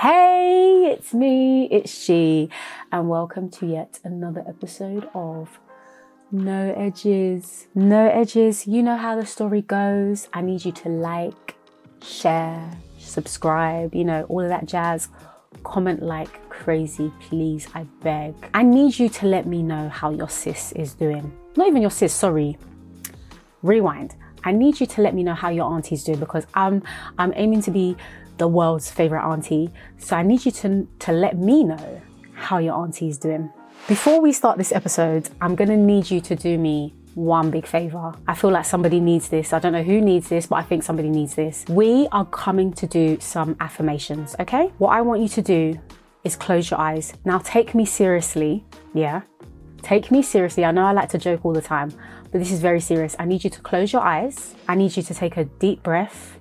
Hey, it's me, it's she, and welcome to yet another episode of No Edges. No Edges, you know how the story goes. I need you to like, share, subscribe, all of that jazz. Comment like crazy, please, I beg. I need you to let me know how your sis is doing. Not even your sis, sorry. Rewind. I need you to let me know how your auntie's doing, because I'm aiming to be the world's favorite auntie. So I need you to let me know how your auntie is doing. Before we start this episode, I'm gonna need you to do me one big favor. I feel like somebody needs this. I don't know who needs this, but I think somebody needs this. We are coming to do some affirmations, okay? What I want you to do is close your eyes. Now take me seriously, yeah? Take me seriously. I know I like to joke all the time, but this is very serious. I need you to close your eyes. I need you to take a deep breath.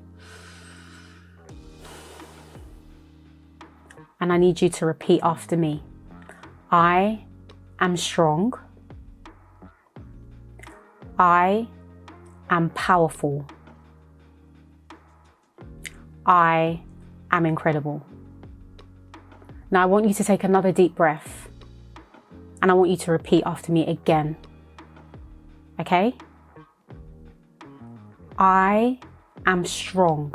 And I need you to repeat after me. I am strong. I am powerful. I am incredible. Now I want you to take another deep breath and I want you to repeat after me again. Okay? I am strong.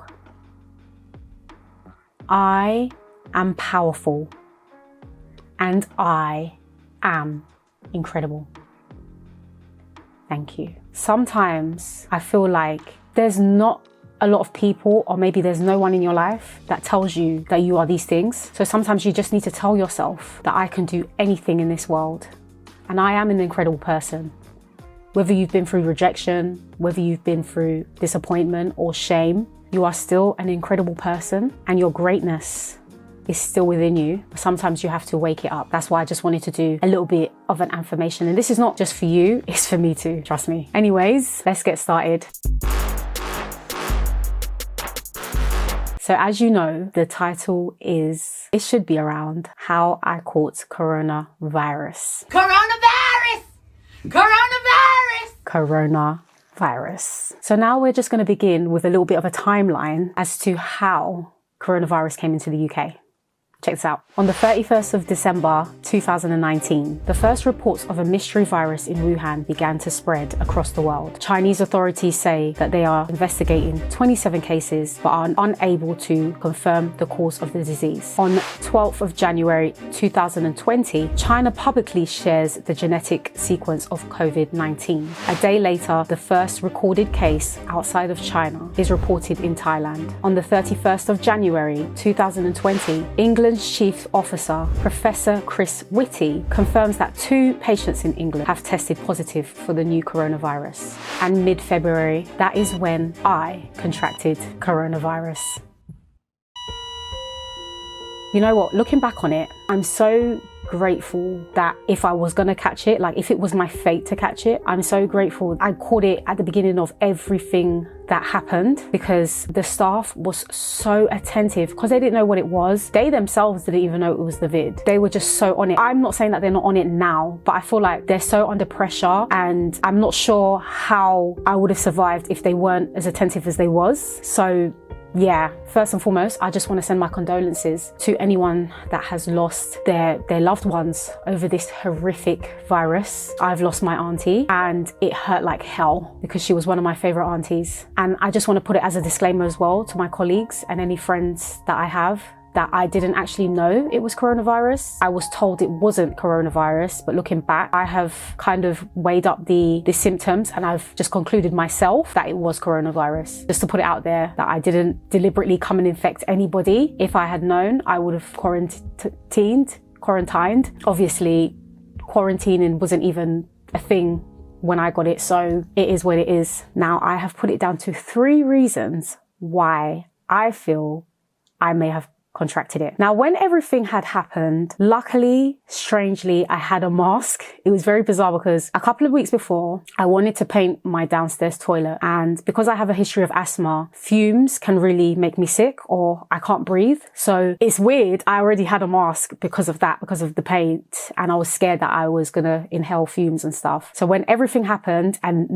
I am powerful. And I am incredible. Thank you. Sometimes I feel like there's not a lot of people, or maybe there's no one in your life that tells you that you are these things. So sometimes you just need to tell yourself that I can do anything in this world. And I am an incredible person. Whether you've been through rejection, whether you've been through disappointment or shame, you are still an incredible person and your greatness is still within you. Sometimes you have to wake it up. That's why I just wanted to do a little bit of an affirmation. And this is not just for you, it's for me too, trust me. Anyways, let's get started. So as you know, the title is, it should be around how I caught coronavirus. Coronavirus! Coronavirus! Coronavirus. So now we're just going to begin with a little bit of a timeline as to how coronavirus came into the UK. Check this out. On the 31st of December 2019, the first reports of a mystery virus in Wuhan began to spread across the world. Chinese authorities say that they are investigating 27 cases but are unable to confirm the cause of the disease. On 12th of January 2020, China publicly shares the genetic sequence of COVID-19. A day later, the first recorded case outside of China is reported in Thailand. On the 31st of January 2020, England's Chief Officer, Professor Chris Whitty, confirms that 2 patients in England have tested positive for the new coronavirus. And mid-February, that is when I contracted coronavirus. You know what, looking back on it, I'm so grateful that if I was gonna catch it, like if it was my fate to catch it, I'm so grateful I caught it at the beginning of everything that happened, because the staff was so attentive because they didn't know what it was. They themselves didn't even know it was the vid. They were just so on it. I'm not saying that they're not on it now, but I feel like they're so under pressure and I'm not sure how I would have survived if they weren't as attentive as they was. So yeah, first and foremost, I just want to send my condolences to anyone that has lost their loved ones over this horrific virus. I've lost my auntie and it hurt like hell because she was one of my favorite aunties. And I just want to put it as a disclaimer as well to my colleagues and any friends that I have, that I didn't actually know it was coronavirus. I was told it wasn't coronavirus, but looking back, I have kind of weighed up the symptoms and I've just concluded myself that it was coronavirus. Just to put it out there that I didn't deliberately come and infect anybody. If I had known, I would have quarantined. Obviously, quarantining wasn't even a thing when I got it, so it is what it is. Now, I have put it down to 3 reasons why I feel I may have contracted it. Now, when everything had happened, luckily, strangely, I had a mask. It was very bizarre because a couple of weeks before, I wanted to paint my downstairs toilet. And because I have a history of asthma, fumes can really make me sick or I can't breathe. So it's weird. I already had a mask because of that, because of the paint. And I was scared that I was going to inhale fumes and stuff. So when everything happened and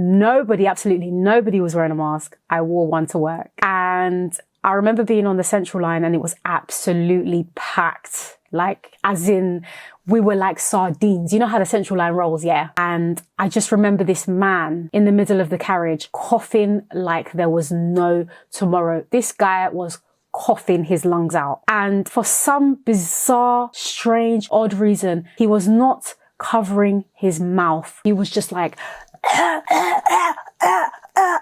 absolutely nobody was wearing a mask, I wore one to work. And I remember being on the Central line and it was absolutely packed. Like, as in, we were like sardines. You know how the Central line rolls, yeah? And I just remember this man in the middle of the carriage coughing like there was no tomorrow. This guy was coughing his lungs out. And for some bizarre, strange, odd reason, he was not covering his mouth. He was just like,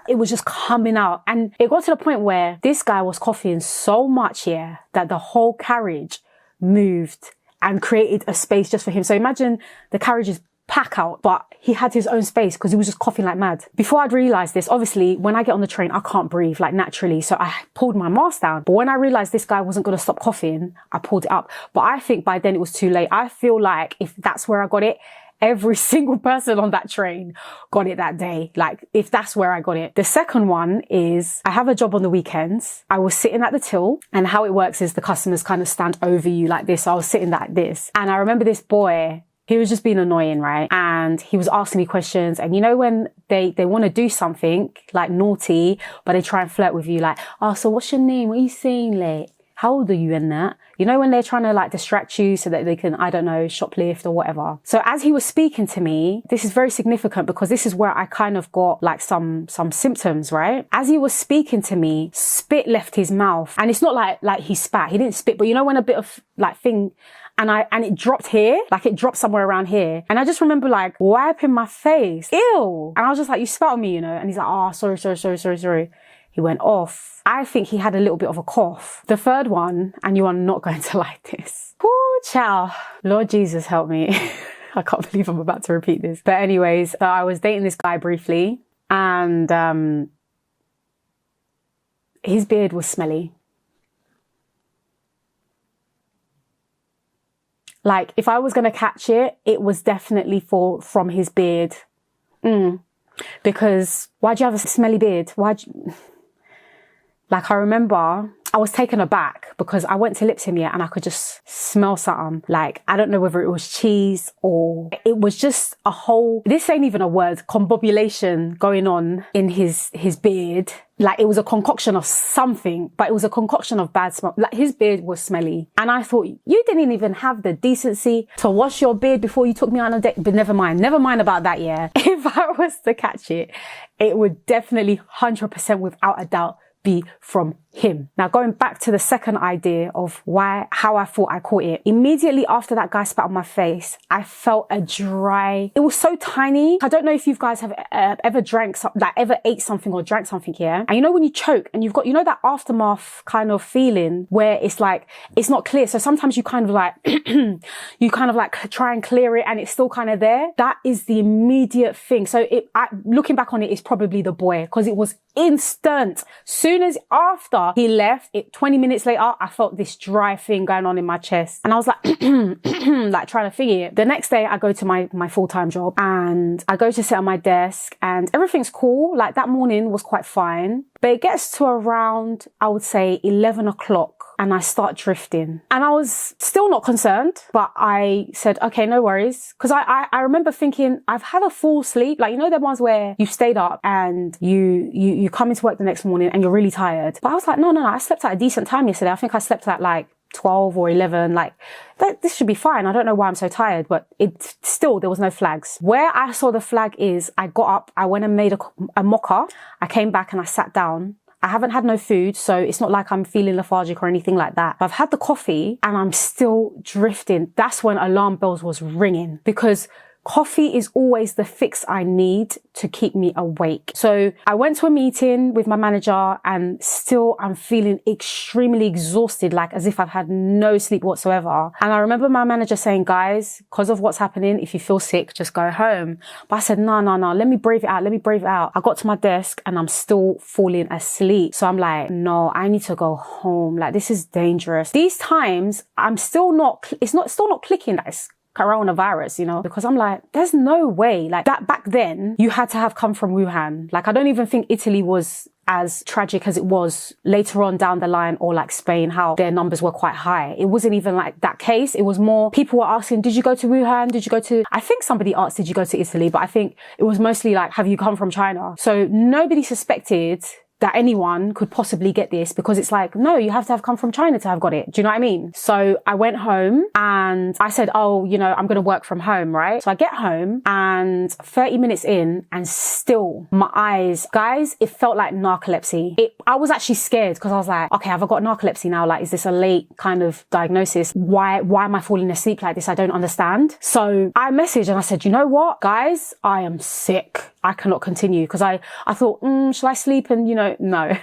it was just coming out. And it got to the point where this guy was coughing so much, yeah, that the whole carriage moved and created a space just for him. So imagine the carriages pack out, but he had his own space because he was just coughing like mad. Before I'd realised this, obviously, when I get on the train, I can't breathe, like, naturally. So I pulled my mask down. But when I realised this guy wasn't going to stop coughing, I pulled it up. But I think by then it was too late. I feel like if that's where I got it, every single person on that train got it that day. Like, if that's where I got it. The second one is, I have a job on the weekends. I was sitting at the till, and how it works is the customers kind of stand over you like this. So I was sitting like this. And I remember this boy, he was just being annoying, right? And he was asking me questions. And you know, when they want to do something like naughty, but they try and flirt with you, like, oh, so what's your name? What are you saying, like? How old are you in that? You know, when they're trying to like distract you so that they can, I don't know, shoplift or whatever. So as he was speaking to me, this is very significant because this is where I kind of got like some symptoms, right? As he was speaking to me, spit left his mouth. And it's not like he spat. He didn't spit, but you know when a bit of like thing, and it dropped here, like it dropped somewhere around here. And I just remember like wiping my face. Ew. And I was just like, you spat on me, you know? And he's like, oh, sorry. He went off. I think he had a little bit of a cough. The third one, and you are not going to like this. Ooh, child. Lord Jesus, help me. I can't believe I'm about to repeat this. But anyways, so I was dating this guy briefly, and his beard was smelly. Like, if I was going to catch it, it was definitely from his beard. Because why'd you have a smelly beard? Like, I remember I was taken aback because I went to lips him, yeah, and I could just smell something. Like, I don't know whether it was cheese or it was just a whole, this ain't even a word, combobulation going on in his beard. Like, it was a concoction of something, but it was a concoction of bad smell. Like, his beard was smelly. And I thought, you didn't even have the decency to wash your beard before you took me on a date. But never mind about that, yeah. If I was to catch it, it would definitely 100% without a doubt be from him. Now, going back to the second idea of how I thought I caught it. Immediately after that guy spat on my face, I felt a dry, it was so tiny. I don't know if you guys have ever ever ate something or drank something here. And you know when you choke and you've got, you know, that aftermath kind of feeling where it's like, it's not clear. So sometimes you kind of like, you kind of like try and clear it and it's still kind of there. That is the immediate thing. So looking back on it, it's probably the boy because it was instant. Soon as after he left, 20 minutes later, I felt this dry thing going on in my chest. And I was like, like trying to figure it. The next day I go to my full-time job and I go to sit at my desk and everything's cool. Like that morning was quite fine, but it gets to around, I would say 11 o'clock. And I start drifting. And I was still not concerned, but I said, okay, no worries. Cause I remember thinking, I've had a full sleep. Like, you know, the ones where you've stayed up and you come into work the next morning and you're really tired. But I was like, no, I slept at a decent time yesterday. I think I slept at like 12 or 11. Like, this should be fine. I don't know why I'm so tired, but there was no flags. Where I saw the flag is I got up, I went and made a mocha. I came back and I sat down. I haven't had no food, so it's not like I'm feeling lethargic or anything like that. But I've had the coffee and I'm still drifting. That's when alarm bells was ringing because coffee is always the fix I need to keep me awake. So I went to a meeting with my manager and still I'm feeling extremely exhausted, like as if I've had no sleep whatsoever. And I remember my manager saying, guys, because of what's happening, if you feel sick, just go home. But I said, no, let me brave it out. I got to my desk and I'm still falling asleep. So I'm like, no, I need to go home. Like, this is dangerous. These times, it's still not clicking that it's coronavirus, you know, because I'm like, there's no way. Like, that back then, you had to have come from Wuhan. Like, I don't even think Italy was as tragic as it was later on down the line, or like Spain, how their numbers were quite high. It wasn't even like that case. It was more people were asking, did you go to Wuhan? I think somebody asked, did you go to Italy? But I think it was mostly like, have you come from China? So nobody suspected that anyone could possibly get this, because it's like, no, you have to have come from China to have got it. Do you know what I mean? So I went home and I said, oh, you know, I'm going to work from home, right? So I get home and 30 minutes in and still my eyes, guys, it felt like narcolepsy. I was actually scared because I was like, okay, have I got narcolepsy now? Like, is this a late kind of diagnosis? Why am I falling asleep like this? I don't understand. So I messaged and I said, you know what, guys, I am sick. I cannot continue, because I thought, shall I sleep? And, you know, no,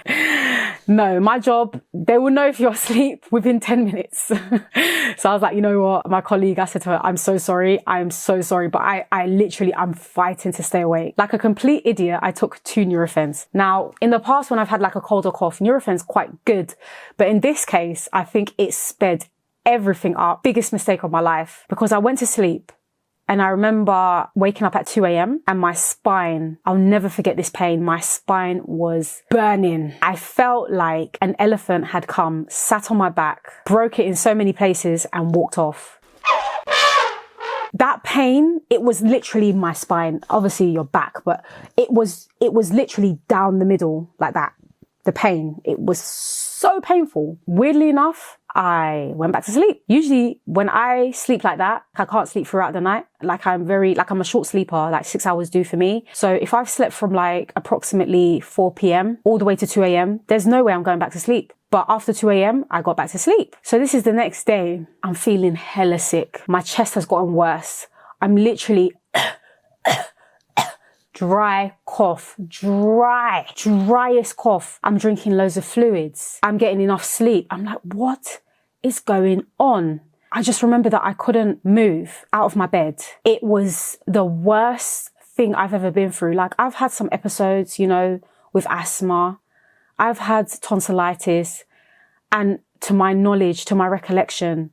no, my job, they will know if you're asleep within 10 minutes. So I was like, you know what, my colleague, I said to her, I'm so sorry. I'm so sorry. But I'm fighting to stay awake. Like a complete idiot, I took 2 Nurophens. Now, in the past, when I've had like a cold or cough, Nurophens quite good. But in this case, I think it sped everything up. Biggest mistake of my life, because I went to sleep. And I remember waking up at 2 a.m. and my spine, I'll never forget this pain. My spine was burning. I felt like an elephant had come, sat on my back, broke it in so many places and walked off. That pain, it was literally my spine, obviously your back, but it was literally down the middle like that. The pain, it was so painful. Weirdly enough, I went back to sleep. Usually when I sleep like that, I can't sleep throughout the night. I'm a short sleeper, like 6 hours do for me. So if I've slept from like approximately 4 p.m. all the way to 2 a.m., there's no way I'm going back to sleep. But after 2 a.m., I got back to sleep. So this is the next day. I'm feeling hella sick. My chest has gotten worse. I'm literally dry cough, driest cough. I'm drinking loads of fluids. I'm getting enough sleep. I'm like, what is going on? I just remember that I couldn't move out of my bed. It was the worst thing I've ever been through. Like, I've had some episodes, you know, with asthma. I've had tonsillitis. And to my knowledge, to my recollection,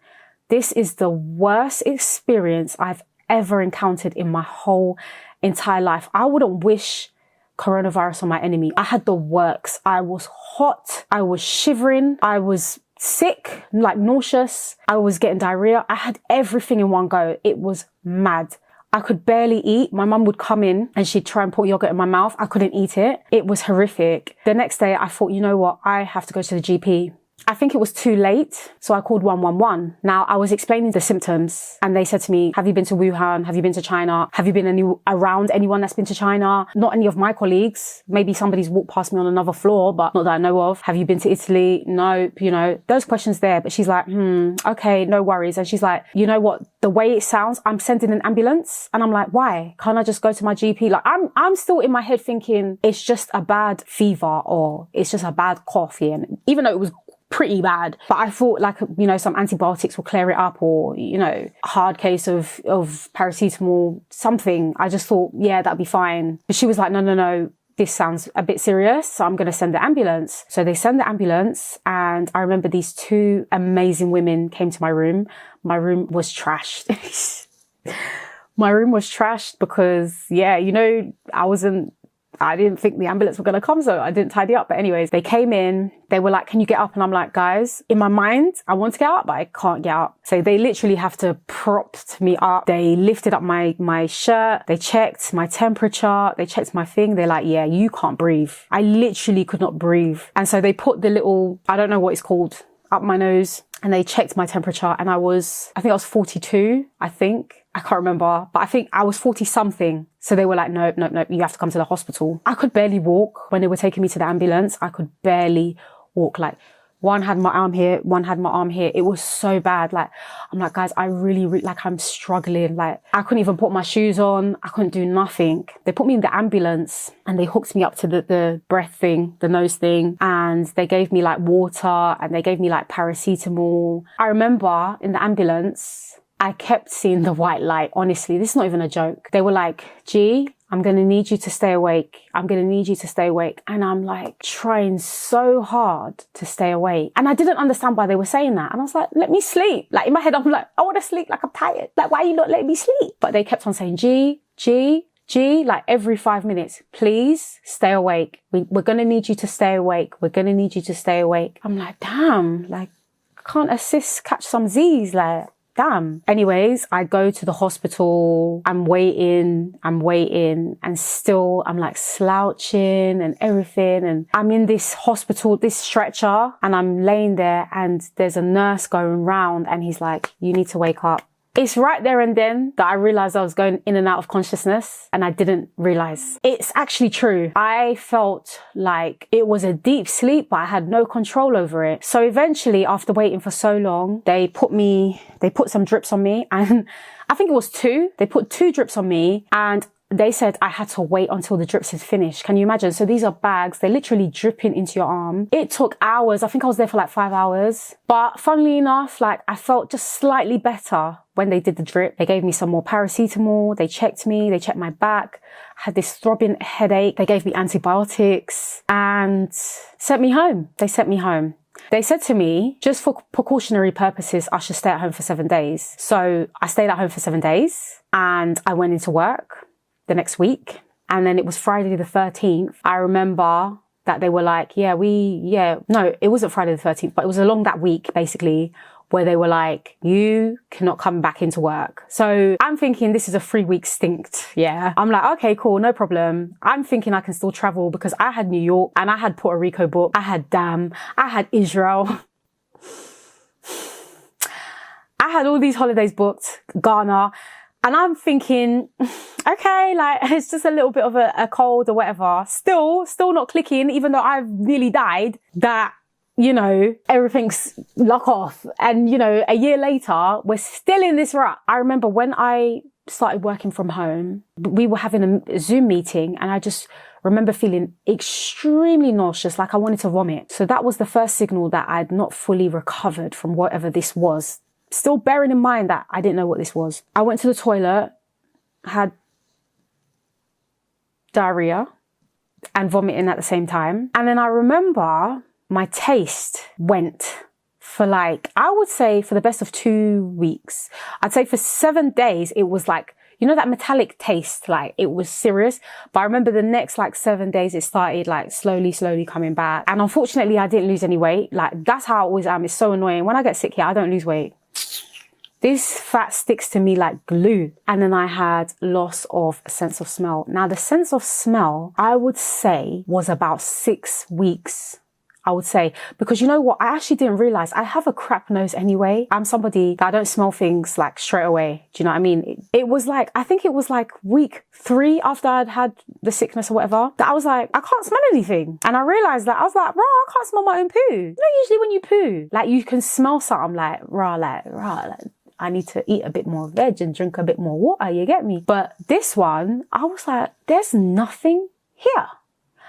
this is the worst experience I've ever encountered in my whole entire life. I wouldn't wish coronavirus on my enemy. I had the works. I was hot. I was shivering. I was sick, like nauseous. I was getting diarrhea. I had everything in one go. It was mad. I could barely eat. My mum would come in and she'd try and put yogurt in my mouth. I couldn't eat it. It was horrific. The next day I thought, you know what? I have to go to the GP. I think it was too late, so I called 111. Now, I was explaining the symptoms and they said to me, have you been to Wuhan? Have you been to China? Have you been around anyone that's been to China? Not any of my colleagues. Maybe somebody's walked past me on another floor, but not that I know of. Have you been to Italy? No, you know, those questions there. But she's like, okay, no worries. And she's like, you know what? The way it sounds, I'm sending an ambulance. And I'm like, why? Can't I just go to my GP? Like, I'm still in my head thinking it's just a bad fever or it's just a bad cough. And even though it was pretty bad, but I thought, like, you know, some antibiotics will clear it up, or, you know, a hard case of paracetamol, something. I just thought, yeah, that'd be fine. But she was like, no, this sounds a bit serious, so I'm going to send the ambulance. So they send the ambulance, and I remember these 2 amazing women came to my room. My room was trashed. My room was trashed because, yeah, you know, I didn't think the ambulance were going to come, so I didn't tidy up. But anyways, they came in, they were like, can you get up? And I'm like, guys, in my mind, I want to get up, but I can't get up. So they literally have to prop me up. They lifted up my shirt. They checked my temperature. They checked my thing. They're like, yeah, you can't breathe. I literally could not breathe. And so they put the little, I don't know what it's called, up my nose, and they checked my temperature, and I think I was 42, I can't remember, but I think I was 40 something. So they were like, no, you have to come to the hospital. I could barely walk when they were taking me to the ambulance. I could barely walk. Like, one had my arm here, one had my arm here. It was so bad. Like, I'm like, guys, I really, like, I'm struggling. Like, I couldn't even put my shoes on. I couldn't do nothing. They put me in the ambulance and they hooked me up to the breath thing, the nose thing. And they gave me like water and they gave me like paracetamol. I remember in the ambulance, I kept seeing the white light. Honestly, this is not even a joke. They were like, G, I'm going to need you to stay awake. I'm going to need you to stay awake. And I'm like trying so hard to stay awake. And I didn't understand why they were saying that. And I was like, let me sleep. Like, in my head, I'm like, I want to sleep. Like, I'm tired. Like, why are you not letting me sleep? But they kept on saying, G, like every 5 minutes, please stay awake. We're going to need you to stay awake. We're going to need you to stay awake. I'm like, damn, like, I can't assist catch some Z's. Like, damn. Anyways, I go to the hospital. I'm waiting. And still I'm like slouching and everything. And I'm in this hospital, this stretcher, and I'm laying there and there's a nurse going round and he's like, you need to wake up. It's right there and then that I realized I was going in and out of consciousness and I didn't realize. It's actually true. I felt like it was a deep sleep, but I had no control over it. So eventually, after waiting for so long, they put some drips on me, and I think it was 2. They put 2 drips on me and they said I had to wait until the drips had finished. Can you imagine? So these are bags. They're literally dripping into your arm. It took hours. I think I was there for like 5 hours. But funnily enough, like I felt just slightly better when they did the drip. They gave me some more paracetamol. They checked me. They checked my back. I had this throbbing headache. They gave me antibiotics and sent me home. They sent me home. They said to me, just for precautionary purposes, I should stay at home for 7 days. So I stayed at home for 7 days and I went into work the next week. And then it was Friday the 13th. I remember that they were like, no, it wasn't Friday the 13th, but it was along that week, basically, where they were like, you cannot come back into work. So I'm thinking this is a 3-week stint. Yeah. I'm like, okay, cool. No problem. I'm thinking I can still travel because I had New York and I had Puerto Rico booked. I had I had Israel. I had all these holidays booked, Ghana. And I'm thinking, okay, like it's just a little bit of a cold or whatever. Still not clicking, even though I've nearly died, that, you know, everything's lock off. And, you know, a year later, we're still in this rut. I remember when I started working from home, we were having a Zoom meeting and I just remember feeling extremely nauseous, like I wanted to vomit. So that was the first signal that I'd not fully recovered from whatever this was. Still bearing in mind that I didn't know what this was. I went to the toilet, had diarrhea and vomiting at the same time. And then I remember my taste went for like, I would say for the best of 2 weeks. I'd say for 7 days, it was like, you know, that metallic taste, like it was serious. But I remember the next like 7 days, it started like slowly coming back. And unfortunately, I didn't lose any weight. Like that's how I always am. It's so annoying. When I get sick here, I don't lose weight. This fat sticks to me like glue. And then I had loss of sense of smell. Now the sense of smell, I would say was about 6 weeks. I would say, because you know what? I actually didn't realize I have a crap nose anyway. I'm somebody that I don't smell things like straight away. Do you know what I mean? It was like, I think it was like week 3 after I'd had the sickness or whatever, that I was like, I can't smell anything. And I realized that I was like, rah, I can't smell my own poo. You know, usually when you poo, like you can smell something like, rah, I need to eat a bit more veg and drink a bit more water, you get me? But this one, I was like, there's nothing here.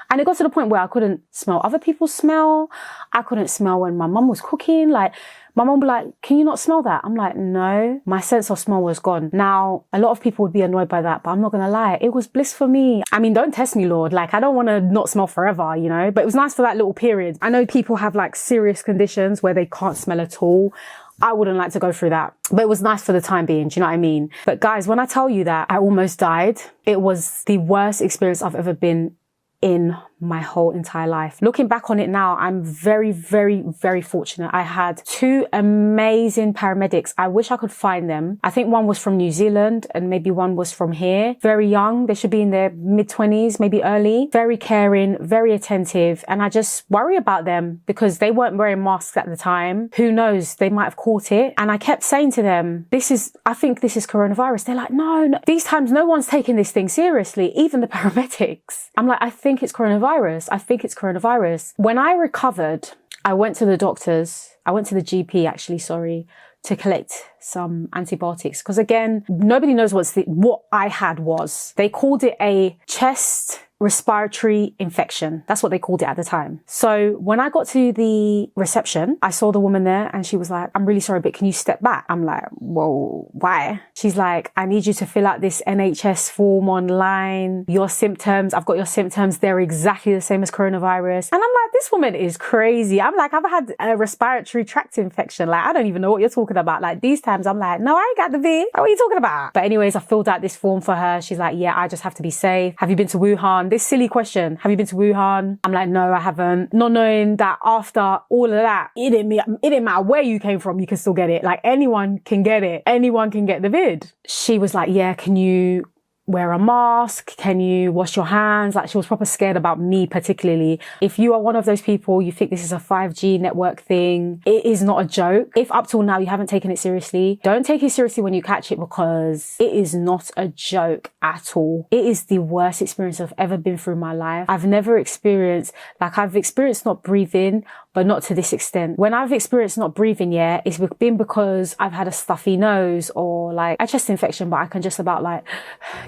And it got to the point where I couldn't smell other people's smell. I couldn't smell when my mum was cooking. Like, my mum would be like, can you not smell that? I'm like, no, my sense of smell was gone. Now, a lot of people would be annoyed by that, but I'm not going to lie. It was bliss for me. I mean, don't test me, Lord. Like, I don't want to not smell forever, you know, but it was nice for that little period. I know people have like serious conditions where they can't smell at all. I wouldn't like to go through that, but it was nice for the time being. Do you know what I mean? But guys, when I tell you that I almost died, it was the worst experience I've ever been in my whole entire life. Looking back on it now, I'm very, very, very fortunate. I had 2 amazing paramedics. I wish I could find them. I think one was from New Zealand and maybe one was from here. Very young. They should be in their mid-20s, maybe early. Very caring, very attentive. And I just worry about them because they weren't wearing masks at the time. Who knows? They might have caught it. And I kept saying to them, I think this is coronavirus. They're like, no. These times, no one's taking this thing seriously. Even the paramedics. I'm like, I think it's coronavirus. I think it's coronavirus. When I recovered, I went to the doctors. I went to the GP actually, to collect some antibiotics. Because again, nobody knows what I had was. They called it a chest respiratory infection. That's what they called it at the time. So when I got to the reception, I saw the woman there and she was like, I'm really sorry, but can you step back? I'm like, whoa, why? She's like, I need you to fill out this NHS form online. Your symptoms, I've got your symptoms. They're exactly the same as coronavirus. And I'm like, this woman is crazy. I'm like, I've had a respiratory tract infection. Like, I don't even know what you're talking about. Like these times I'm like, no, I ain't got the V. What are you talking about? But anyways, I filled out this form for her. She's like, yeah, I just have to be safe. Have you been to Wuhan? Wuhan, this silly question, have you been to Wuhan? I'm like, no, I haven't. Not knowing that after all of that, it didn't matter where you came from, you can still get it. Like anyone can get it. Anyone can get the vid. She was like, yeah, can you wear a mask? Can you wash your hands? Like she was proper scared about me particularly. If you are one of those people, you think this is a 5G network thing, it is not a joke. If up till now you haven't taken it seriously, don't take it seriously when you catch it, because it is not a joke at all. It is the worst experience I've ever been through in my life. I've never experienced, like I've experienced not breathing, but not to this extent. When I've experienced not breathing, yeah, it's been because I've had a stuffy nose or like a chest infection, but I can just about like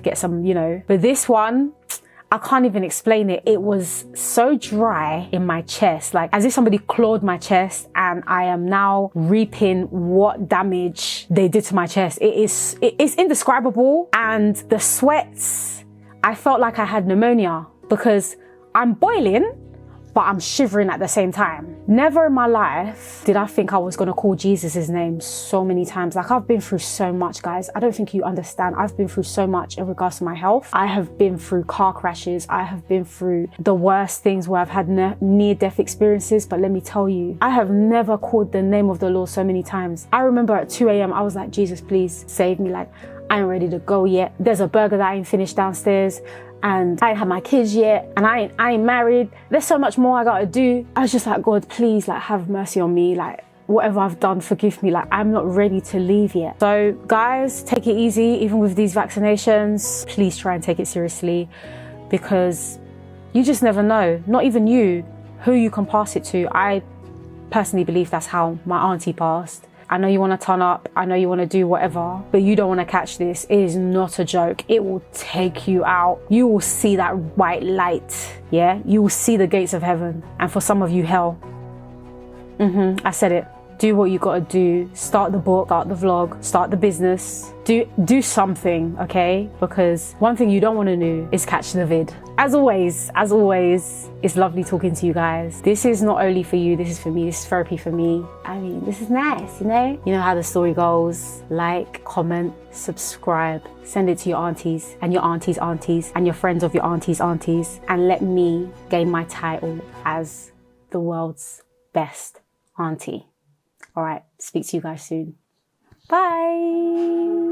get some, you know. But this one, I can't even explain it. It was so dry in my chest, like as if somebody clawed my chest, and I am now reaping what damage they did to my chest. It's indescribable. And the sweats, I felt like I had pneumonia because I'm boiling, but I'm shivering at the same time. Never in my life did I think I was gonna call Jesus' name so many times. Like I've been through so much, guys. I don't think you understand. I've been through so much in regards to my health. I have been through car crashes. I have been through the worst things where I've had near-death experiences. But let me tell you, I have never called the name of the Lord so many times. I remember at 2 a.m. I was like, Jesus, please save me. Like I ain't ready to go yet. There's a burger that I ain't finished downstairs, and I ain't had my kids yet, and I ain't married. There's so much more I gotta do. I was just like, God, please, like, have mercy on me. Like, whatever I've done, forgive me. Like, I'm not ready to leave yet. So, guys, take it easy. Even with these vaccinations, please try and take it seriously, because you just never know. Not even you, who you can pass it to. I personally believe that's how my auntie passed. I know you want to turn up, I know you want to do whatever, but you don't want to catch this. It is not a joke. It will take you out. You will see that white light, yeah? You will see the gates of heaven. And for some of you, hell. I said it. Do what you gotta do. Start the book, start the vlog, start the business. Do something, okay? Because one thing you don't want to do is catch the vid. As always, it's lovely talking to you guys. This is not only for you, this is for me. This is therapy for me. I mean, this is nice, you know? You know how the story goes. Like, comment, subscribe, send it to your aunties and your aunties' aunties and your friends of your aunties' aunties, and let me gain my title as the world's best auntie. All right, speak to you guys soon. Bye.